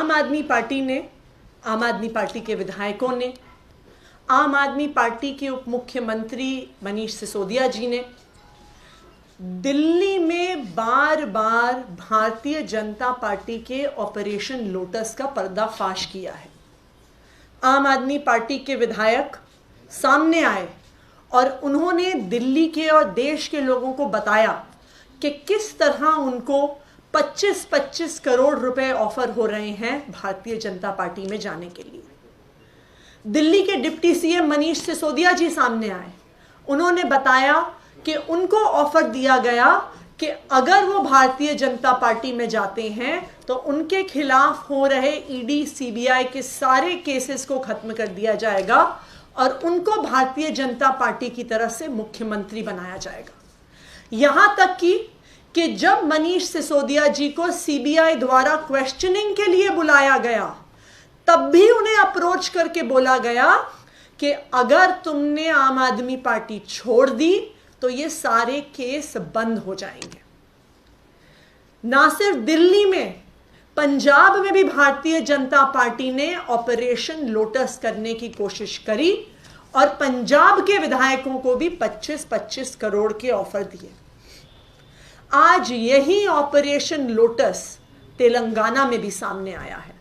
आम आदमी पार्टी ने, आम आदमी पार्टी के विधायकों ने, आम आदमी पार्टी के उप मुख्यमंत्री मनीष सिसोदिया जी ने दिल्ली में बार बार भारतीय जनता पार्टी के ऑपरेशन लोटस का पर्दाफाश किया है। आम आदमी पार्टी के विधायक सामने आए और उन्होंने दिल्ली के और देश के लोगों को बताया कि किस तरह उनको 25-25 करोड़ रुपए ऑफर हो रहे हैं भारतीय जनता पार्टी में जाने के लिए। दिल्ली के डिप्टी सीएम मनीष सिसोदिया जी सामने आए, उन्होंने बताया कि उनको ऑफर दिया गया कि अगर वो भारतीय जनता पार्टी में जाते हैं तो उनके खिलाफ हो रहे ईडी सीबीआई के सारे केसेस को खत्म कर दिया जाएगा और उनको भारतीय जनता पार्टी की तरफ से मुख्यमंत्री बनाया जाएगा। यहां तक कि जब मनीष सिसोदिया जी को सीबीआई द्वारा क्वेश्चनिंग के लिए बुलाया गया तब भी उन्हें अप्रोच करके बोला गया कि अगर तुमने आम आदमी पार्टी छोड़ दी तो ये सारे केस बंद हो जाएंगे। ना सिर्फ दिल्ली में, पंजाब में भी भारतीय जनता पार्टी ने ऑपरेशन लोटस करने की कोशिश करी और पंजाब के विधायकों को भी 25-25 करोड़ के ऑफर दिए। आज यही ऑपरेशन लोटस तेलंगाना में भी सामने आया है।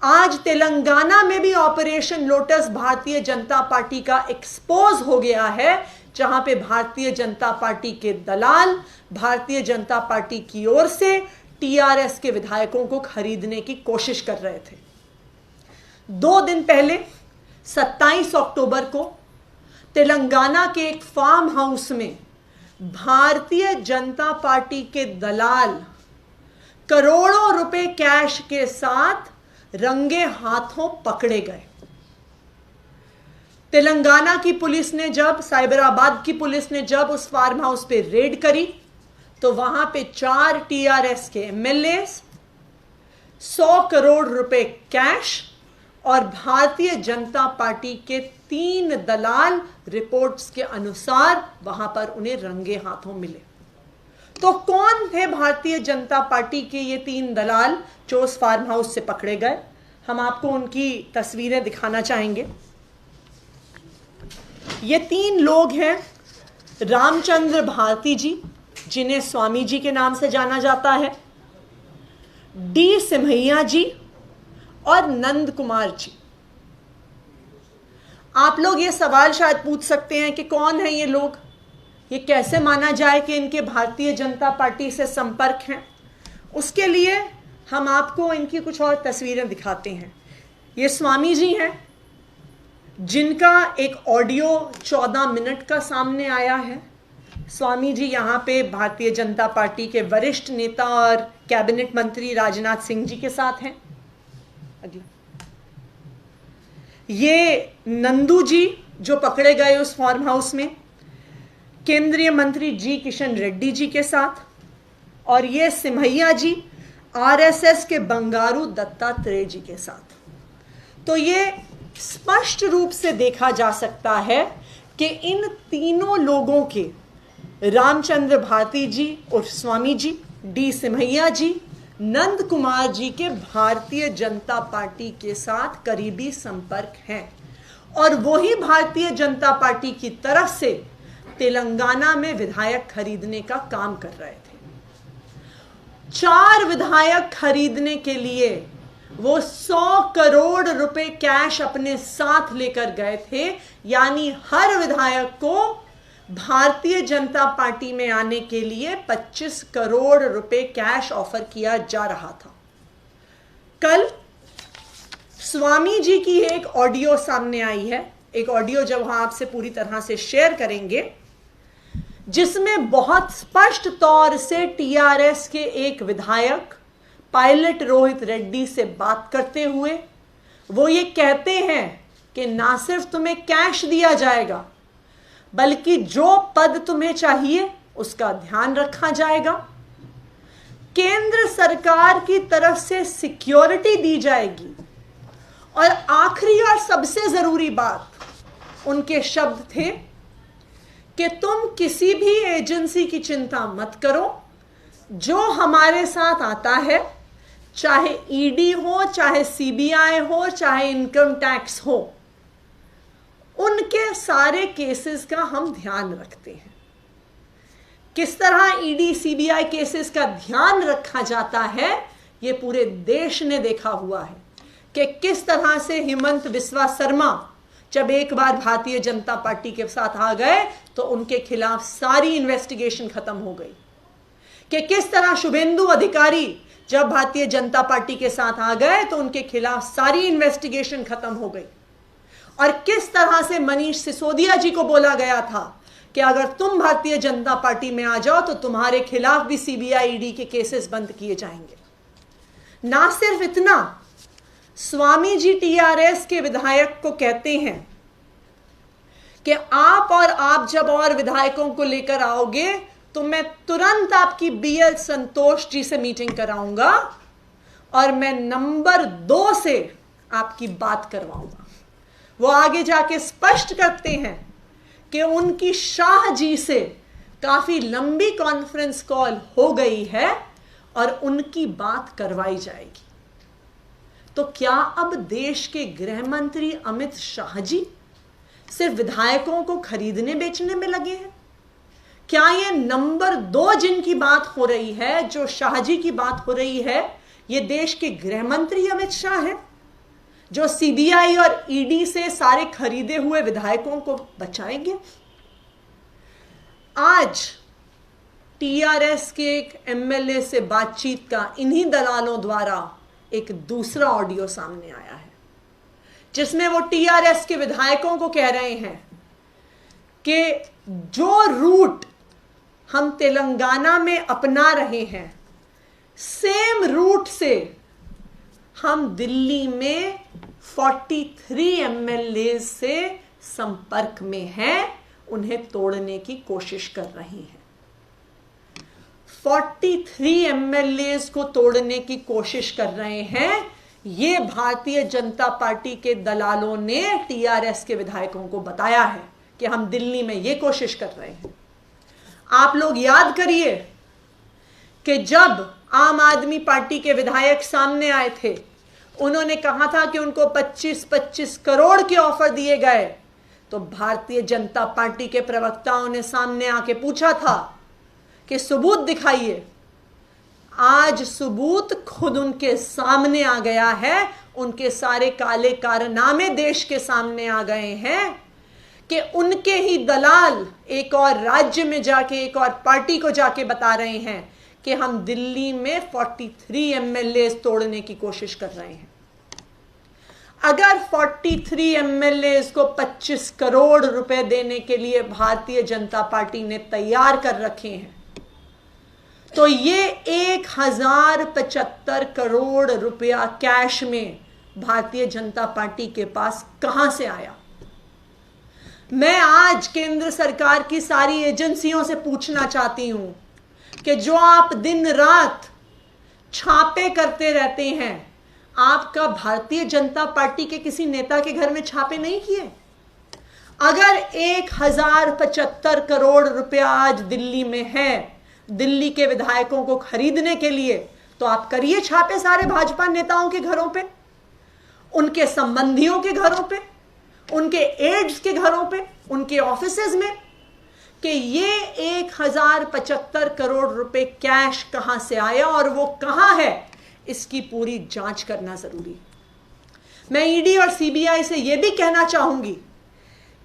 आज तेलंगाना में भी operation lotus Bharatiya Janata party का एक्सपोज हो गया है, जहां पे भारतीय जनता पार्टी के दलाल भारतीय जनता पार्टी की ओर से टीआरएस के विधायकों को खरीदने की कोशिश कर रहे थे। 2 दिन पहले 27 अक्टूबर को तेलंगाना के एक फार्म हाउस में भारतीय जनता पार्टी के दलाल करोड़ों रुपए कैश के साथ रंगे हाथों पकड़े गए। तेलंगाना की पुलिस ने जब, साइबराबाद की पुलिस ने जब उस फार्म हाउस पे रेड करी तो वहां पे 4 टीआरएस के एमएलए, 100 करोड़ रुपए कैश और भारतीय जनता पार्टी के 3 दलाल रिपोर्ट्स के अनुसार वहां पर उन्हें रंगे हाथों मिले। तो कौन थे भारतीय जनता पार्टी के ये 3 दलाल जो उस फार्म हाउस से पकड़े गए? हम आपको उनकी तस्वीरें दिखाना चाहेंगे। ये 3 लोग हैं रामचंद्र भारती जी, जिन्हें स्वामी जी के नाम से जाना जाता है, डी सिमैया जी और नंद कुमार जी। आप लोग ये सवाल शायद पूछ सकते हैं कि कौन है ये लोग, ये कैसे माना जाए कि इनके भारतीय जनता पार्टी से संपर्क हैं। उसके लिए हम आपको इनकी कुछ और तस्वीरें दिखाते हैं। ये स्वामी जी हैं, जिनका एक ऑडियो 14 मिनट का सामने आया है। स्वामी जी यहाँ पे भारतीय जनता पार्टी के वरिष्ठ नेता और कैबिनेट मंत्री राजनाथ सिंह जी के साथ हैं। अगला, ये नंदू जी जो पकड़े गए उस फार्म हाउस में, केंद्रीय मंत्री जी किशन रेड्डी जी के साथ, और ये सिमैया जी आरएसएस के बंगारू दत्तात्रेय जी के साथ। तो ये स्पष्ट रूप से देखा जा सकता है कि इन तीनों लोगों के, रामचंद्र भारती जी और स्वामी जी, डी सिमैया जी, नंद कुमार जी के भारतीय जनता पार्टी के साथ करीबी संपर्क हैं और वही भारतीय जनता पार्टी की तरफ से तेलंगाना में विधायक खरीदने का काम कर रहे थे। 4 विधायक खरीदने के लिए वो 100 करोड़ रुपए कैश अपने साथ लेकर गए थे, यानी हर विधायक को भारतीय जनता पार्टी में आने के लिए 25 करोड़ रुपए कैश ऑफर किया जा रहा था। कल स्वामी जी की एक ऑडियो सामने आई है, एक ऑडियो जो हम आपसे पूरी तरह से शेयर करेंगे, जिसमें बहुत स्पष्ट तौर से टीआरएस के एक विधायक पायलट रोहित रेड्डी से बात करते हुए वो ये कहते हैं कि ना सिर्फ तुम्हें कैश दिया जाएगा बल्कि जो पद तुम्हें चाहिए उसका ध्यान रखा जाएगा, केंद्र सरकार की तरफ से सिक्योरिटी दी जाएगी, और आखिरी और सबसे जरूरी बात, उनके शब्द थे कि तुम किसी भी एजेंसी की चिंता मत करो, जो हमारे साथ आता है चाहे ईडी हो, चाहे सीबीआई हो, चाहे इनकम टैक्स हो, उनके सारे केसेस का हम ध्यान रखते हैं। किस तरह ईडी सीबीआई केसेस का ध्यान रखा जाता है, ये पूरे देश ने देखा हुआ है कि किस तरह से हेमंत बिस्वा शर्मा जब एक बार भारतीय जनता पार्टी के साथ आ गए तो उनके खिलाफ सारी इन्वेस्टिगेशन खत्म हो गई, कि किस तरह शुभेंदु अधिकारी जब भारतीय जनता पार्टी के साथ आ गए तो उनके खिलाफ सारी इन्वेस्टिगेशन खत्म हो गई, और किस तरह से मनीष सिसोदिया जी को बोला गया था कि अगर तुम भारतीय जनता पार्टी में आ जाओ तो तुम्हारे खिलाफ भी सीबीआई ईडी के केसेस बंद किए जाएंगे। ना सिर्फ इतना, स्वामी जी टीआरएस के विधायक को कहते हैं कि आप जब और विधायकों को लेकर आओगे तो मैं तुरंत आपकी बीएल संतोष जी से मीटिंग कराऊंगा और मैं नंबर 2 से आपकी बात करवाऊंगा। वो आगे जाके स्पष्ट करते हैं कि उनकी शाह जी से काफी लंबी कॉन्फ्रेंस कॉल हो गई है और उनकी बात करवाई जाएगी। तो क्या अब देश के गृह मंत्री अमित शाह जी सिर्फ विधायकों को खरीदने बेचने में लगे हैं? क्या ये नंबर 2 जिनकी बात हो रही है, जो शाह जी की बात हो रही है, ये देश के गृह मंत्री अमित शाह है, जो सीबीआई और ईडी से सारे खरीदे हुए विधायकों को बचाएंगे? आज टीआरएस के एक एमएलए से बातचीत का इन्हीं दलालों द्वारा एक दूसरा ऑडियो सामने आया है, जिसमें वो टीआरएस के विधायकों को कह रहे हैं कि जो रूट हम तेलंगाना में अपना रहे हैं, सेम रूट से हम दिल्ली में 43 एमएलए से संपर्क में हैं, उन्हें तोड़ने की कोशिश कर रही हैं। 43 एमएलए को तोड़ने की कोशिश कर रहे हैं, ये भारतीय जनता पार्टी के दलालों ने टीआरएस के विधायकों को बताया है कि हम दिल्ली में ये कोशिश कर रहे हैं। आप लोग याद करिए कि जब आम आदमी पार्टी के विधायक सामने आए थे, उन्होंने कहा था कि उनको 25-25 करोड़ के ऑफर दिए गए, तो भारतीय जनता पार्टी के प्रवक्ताओं ने सामने आके पूछा था कि सबूत दिखाइए। आज सबूत खुद उनके सामने आ गया है, उनके सारे काले कारनामे देश के सामने आ गए हैं कि उनके ही दलाल एक और राज्य में जाके, एक और पार्टी को जाके बता रहे हैं कि हम दिल्ली में 43 एमएलए तोड़ने की कोशिश कर रहे हैं। अगर 43 एमएलए को 25 करोड़ रुपए देने के लिए भारतीय जनता पार्टी ने तैयार कर रखे हैं, तो ये 1075 करोड़ रुपया कैश में भारतीय जनता पार्टी के पास कहां से आया? मैं आज केंद्र सरकार की सारी एजेंसियों से पूछना चाहती हूं कि जो आप दिन रात छापे करते रहते हैं, आपका भारतीय जनता पार्टी के किसी नेता के घर में छापे नहीं किए? अगर 1075 करोड़ रुपया आज दिल्ली में है दिल्ली के विधायकों को खरीदने के लिए, तो आप करिए छापे सारे भाजपा नेताओं के घरों पे, उनके संबंधियों के घरों पे, उनके एड्स के घरों पे, उनके ऑफिसेज में, कि ये 1075 करोड़ रुपए कैश कहां से आया और वो कहां है, इसकी पूरी जांच करना जरूरी है। मैं ईडी और सीबीआई से यह भी कहना चाहूंगी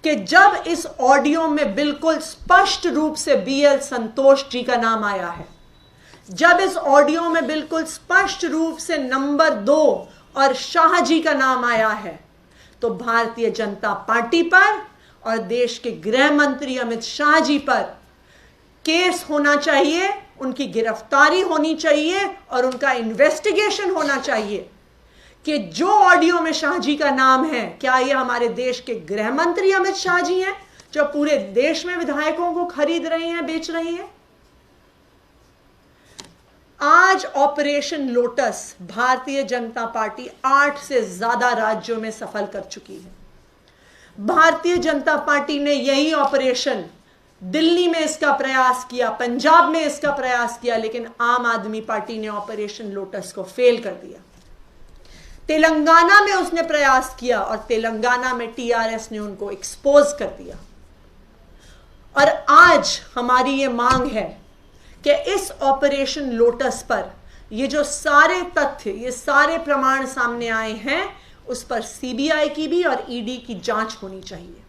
कि जब इस ऑडियो में बिल्कुल स्पष्ट रूप से बीएल संतोष जी का नाम आया है, जब इस ऑडियो में बिल्कुल स्पष्ट रूप से नंबर 2 और शाह जी का नाम आया है, तो भारतीय जनता पार्टी पर और देश के गृह मंत्री अमित शाह जी पर केस होना चाहिए, उनकी गिरफ्तारी होनी चाहिए और उनका इन्वेस्टिगेशन होना चाहिए कि जो ऑडियो में शाह जी का नाम है, क्या ये हमारे देश के गृह मंत्री अमित शाह जी हैं जो पूरे देश में विधायकों को खरीद रहे हैं, बेच रहे हैं? आज operation lotus Bharatiya Janata party 8 से ज्यादा राज्यों में सफल कर चुकी है। भारतीय जनता पार्टी ने यही ऑपरेशन दिल्ली में इसका प्रयास किया, पंजाब में इसका प्रयास किया, लेकिन आम आदमी पार्टी ने ऑपरेशन लोटस को फेल कर दिया। तेलंगाना में उसने प्रयास किया और तेलंगाना में टीआरएस ने उनको एक्सपोज कर दिया। और आज हमारी ये मांग है कि इस ऑपरेशन लोटस पर ये जो सारे तथ्य, ये सारे प्रमाण सामने आए हैं, उस पर सीबीआई की भी और ईडी की जांच होनी चाहिए।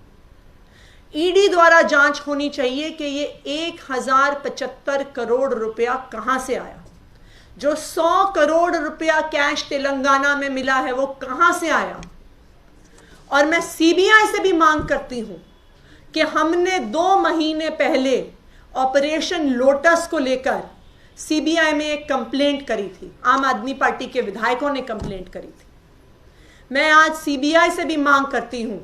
ईडी द्वारा जांच होनी चाहिए कि ये 1075 करोड़ रुपया कहां से आया। जो 100 करोड़ रुपया कैश तेलंगाना में मिला है वो कहां से आया। और मैं सीबीआई से भी मांग करती हूं कि हमने 2 महीने पहले ऑपरेशन लोटस को लेकर सीबीआई में एक कंप्लेंट करी थी, आम आदमी पार्टी के विधायकों ने कंप्लेंट करी थी। मैं आज सीबीआई से भी मांग करती हूं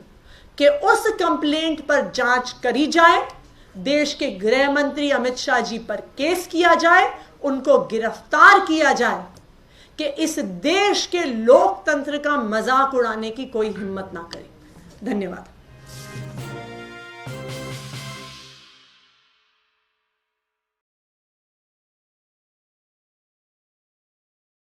कि उस कंप्लेंट पर जांच करी जाए, देश के गृह मंत्री अमित शाह जी पर केस किया जाए, उनको गिरफ्तार किया जाए कि इस देश के लोकतंत्र का मजाक उड़ाने की कोई हिम्मत ना करे। धन्यवाद।